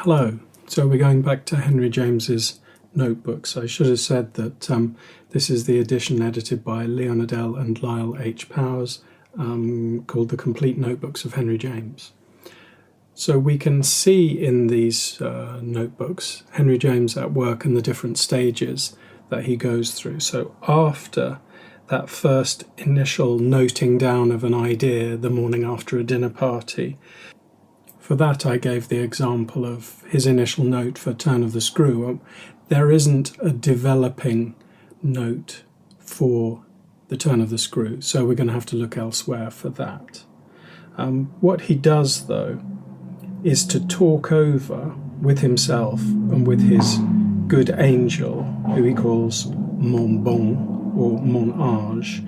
Hello. So we're going back to Henry James's notebooks. I should have said that this is the edition edited by Edel and Lyle H. Powers, called The Complete Notebooks of Henry James. So we can see in these notebooks Henry James at work and the different stages that he goes through. So after that first initial noting down of an idea the morning after a dinner party, for that I gave the example of his initial note for Turn of the Screw. There isn't a developing note for the Turn of the Screw, so we're going to have to look elsewhere for that. What he does, though, is to talk over with himself and with his good angel, who he calls mon bon or mon ange,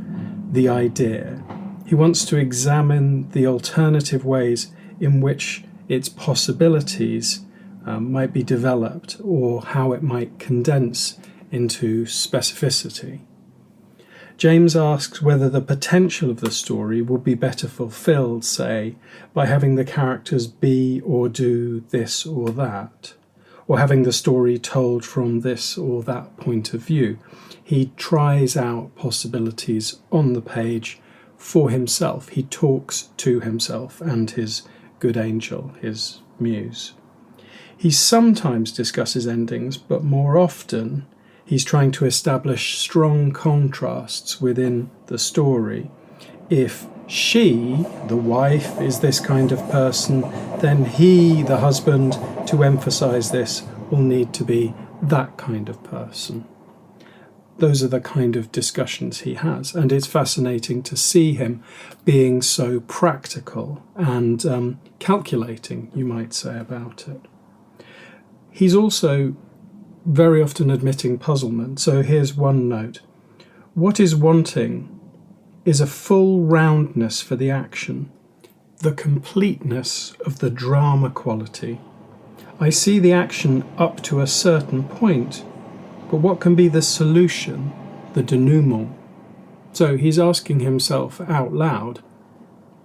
the idea. He wants to examine the alternative ways in which its possibilities might be developed, or how it might condense into specificity. James asks whether the potential of the story would be better fulfilled, say, by having the characters be or do this or that, or having the story told from this or that point of view. He tries out possibilities on the page for himself. He talks to himself and his good angel, his muse. He sometimes discusses endings, but more often he's trying to establish strong contrasts within the story. If she, the wife, is this kind of person, then he, the husband, to emphasize this, will need to be that kind of person. Those are the kind of discussions he has, and it's fascinating to see him being so practical and calculating, you might say, about it. He's also very often admitting puzzlement. So here's one note. What is wanting is a full roundness for the action, the completeness of the drama quality. I see the action up to a certain point, but what can be the solution, the denouement? So he's asking himself out loud,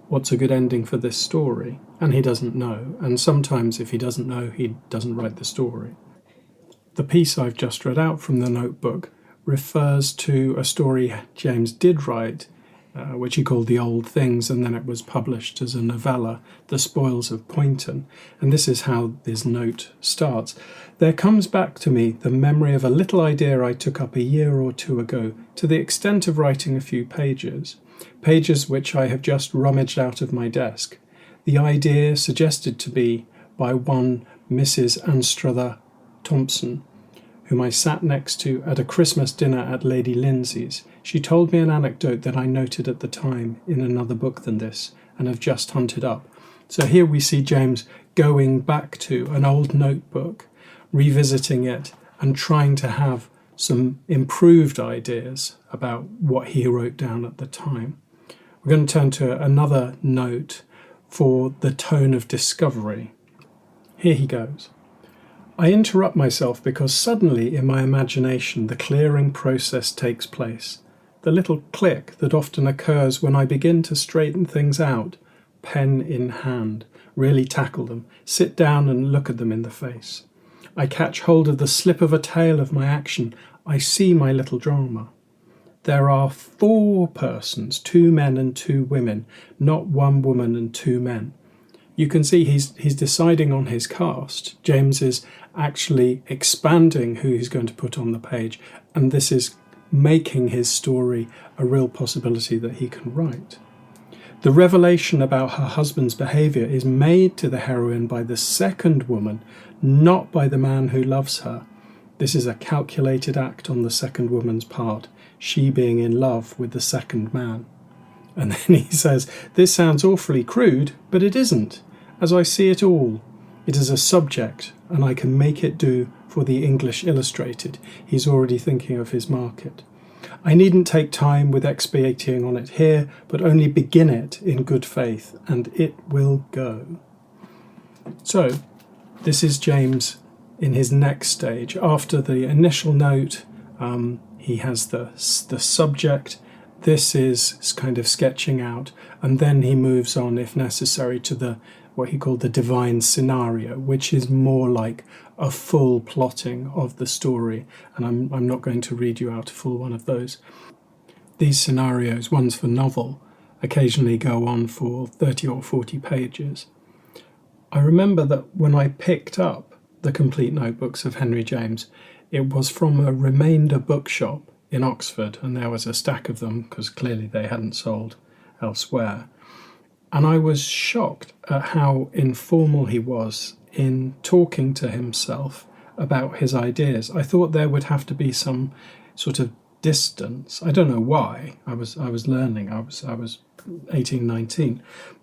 what's a good ending for this story? And he doesn't know. And sometimes if he doesn't know, he doesn't write the story. The piece I've just read out from the notebook refers to a story James did write, which he called The Old Things, and then it was published as a novella, The Spoils of Poynton. And this is how this note starts. There comes back to me the memory of a little idea I took up a year or two ago, to the extent of writing a few pages which I have just rummaged out of my desk. The idea suggested to me by one Mrs. Anstruther Thompson, whom I sat next to at a Christmas dinner at Lady Lindsay's. She told me an anecdote that I noted at the time in another book than this, and have just hunted up. So here we see James going back to an old notebook, revisiting it, and trying to have some improved ideas about what he wrote down at the time. We're going to turn to another note for the tone of discovery. Here he goes. I interrupt myself because suddenly in my imagination the clearing process takes place. The little click that often occurs when I begin to straighten things out, pen in hand, really tackle them, sit down and look at them in the face. I catch hold of the slip of a tail of my action. I see my little drama. There are 4 persons, 2 men and 2 women, not 1 woman and 2 men. You can see he's deciding on his cast. James is actually expanding who he's going to put on the page, and this is making his story a real possibility that he can write. The revelation about her husband's behaviour is made to the heroine by the second woman, not by the man who loves her. This is a calculated act on the second woman's part, she being in love with the second man. And then he says, this sounds awfully crude, but it isn't. As I see it all, it is a subject, and I can make it do for the English Illustrated. He's already thinking of his market. I needn't take time with expatiating on it here, but only begin it in good faith, and it will go. So, this is James in his next stage. After the initial note, he has the subject. This is kind of sketching out, and then he moves on, if necessary, to the what he called the divine scenario, which is more like a full plotting of the story. And I'm not going to read you out a full one of those. These scenarios, ones for novel, occasionally go on for 30 or 40 pages. I remember that when I picked up the complete notebooks of Henry James, it was from a remainder bookshop in Oxford, and there was a stack of them because clearly they hadn't sold elsewhere. And I was shocked at how informal he was in talking to himself about his ideas. I thought there would have to be some sort of distance. I don't know why. I was learning. I was 18, 19.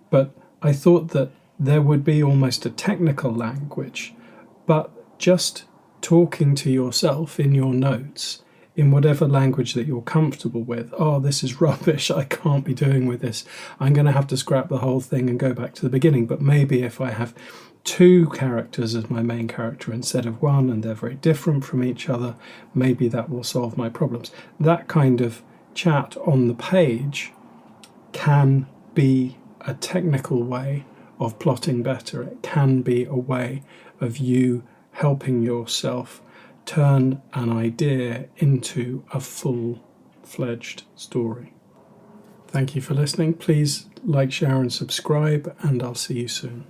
But I thought that there would be almost a technical language, but just talking to yourself in your notes in whatever language that you're comfortable with. Oh, this is rubbish. I can't be doing with this. I'm going to have to scrap the whole thing and go back to the beginning. But maybe if I have two characters as my main character instead of one, and they're very different from each other, maybe that will solve my problems. That kind of chat on the page can be a technical way of plotting better. It can be a way of you helping yourself turn an idea into a full-fledged story. Thank you for listening. Please like, share and subscribe, and I'll see you soon.